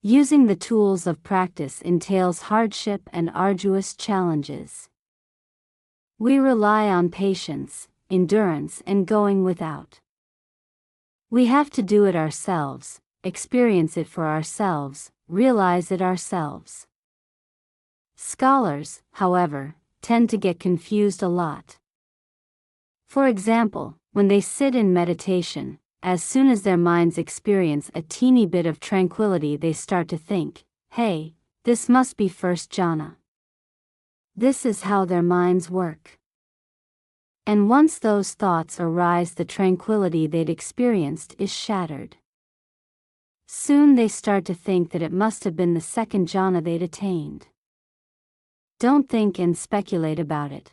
Using the tools of practice entails hardship and arduous challenges. We rely on patience, endurance, and going without. We have to do it ourselves, experience it for ourselves, realize it ourselves. Scholars, however, tend to get confused a lot. For example, when they sit in meditation, as soon as their minds experience a teeny bit of tranquility, they start to think, hey, this must be first jhāna. This is how their minds work. And once those thoughts arise, the tranquility they'd experienced is shattered. Soon they start to think that it must have been the second jhāna they'd attained. Don't think and speculate about it.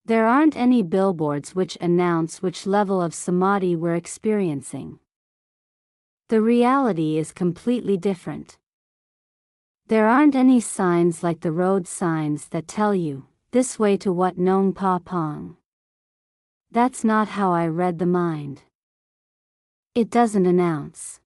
There aren't any billboards which announce which level of samādhi we're experiencing. The reality is completely different. There aren't any signs like the road signs that tell you, this way to Wat Nong Pa Pong. That's not how I read the mind. It doesn't announce.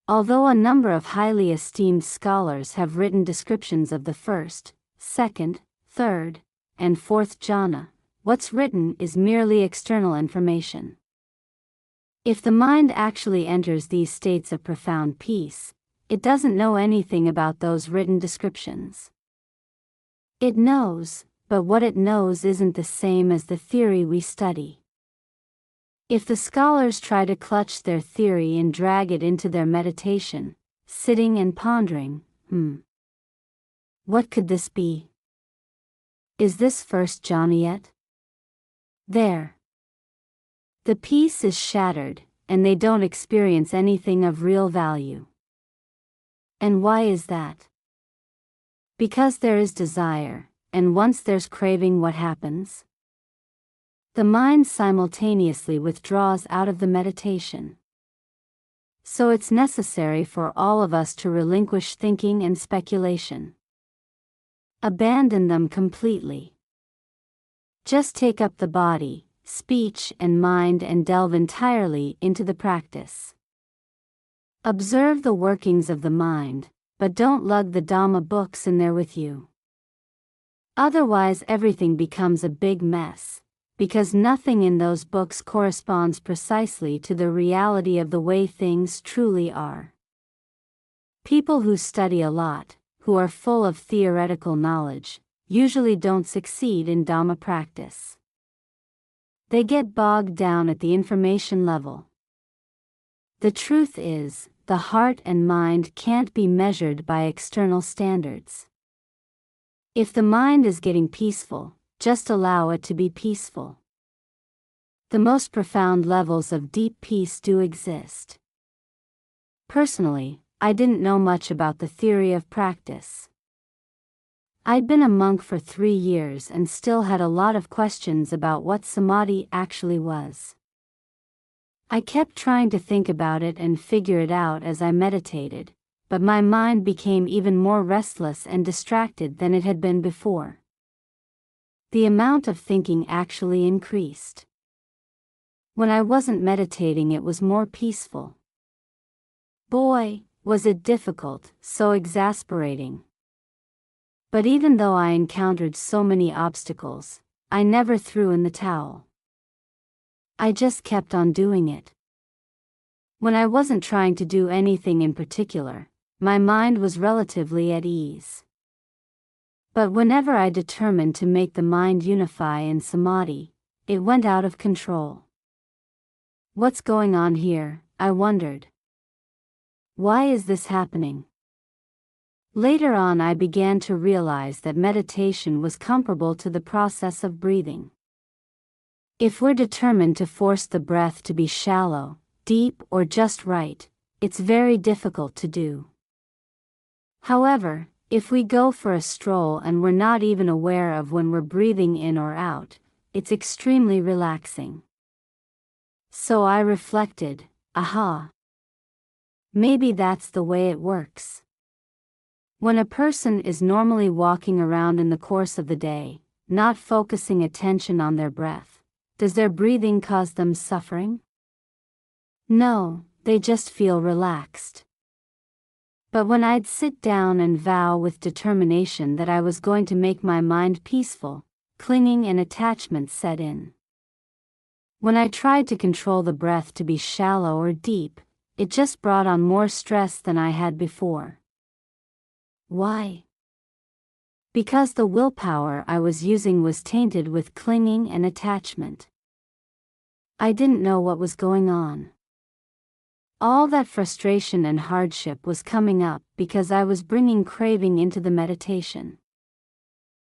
Although a number of highly esteemed scholars have written descriptions of the first, second, third, and fourth jhāna, what's written is merely external information. If the mind actually enters these states of profound peace, it doesn't know anything about those written descriptions. It knows, but what it knows isn't the same as the theory we study. If the scholars try to clutch their theory and drag it into their meditation, sitting and pondering, what could this be? Is this first jhāna yet? There. The peace is shattered, and they don't experience anything of real value. And why is that? Because there is desire, and once there's craving, what happens? The mind simultaneously withdraws out of the meditation. So it's necessary for all of us to relinquish thinking and speculation. Abandon them completely. Just take up the body, speech, and mind and delve entirely into the practice. Observe the workings of the mind, but don't lug the Dhamma books in there with you. Otherwise everything becomes a big mess, because nothing in those books corresponds precisely to the reality of the way things truly are. People who study a lot, who are full of theoretical knowledge, usually don't succeed in Dhamma practice. They get bogged down at the information level. The truth is, the heart and mind can't be measured by external standards. If the mind is getting peaceful, just allow it to be peaceful. The most profound levels of deep peace do exist. Personally, I didn't know much about the theory of practice. I'd been a monk for 3 years and still had a lot of questions about what samādhi actually was. I kept trying to think about it and figure it out as I meditated, but my mind became even more restless and distracted than it had been before. The amount of thinking actually increased. When I wasn't meditating, it was more peaceful. Boy, was it difficult, so exasperating. But even though I encountered so many obstacles, I never threw in the towel. I just kept on doing it. When I wasn't trying to do anything in particular, my mind was relatively at ease. But whenever I determined to make the mind unify in samādhi, it went out of control. What's going on here, I wondered. Why is this happening? Later on, I began to realize that meditation was comparable to the process of breathing. If we're determined to force the breath to be shallow, deep, or just right, it's very difficult to do. However, if we go for a stroll and we're not even aware of when we're breathing in or out, it's extremely relaxing. So I reflected, aha. Maybe that's the way it works. When a person is normally walking around in the course of the day, not focusing attention on their breath, does their breathing cause them suffering? No, they just feel relaxed. But when I'd sit down and vow with determination that I was going to make my mind peaceful, clinging and attachment set in. When I tried to control the breath to be shallow or deep, it just brought on more stress than I had before. Why? Because the willpower I was using was tainted with clinging and attachment. I didn't know what was going on. All that frustration and hardship was coming up because I was bringing craving into the meditation.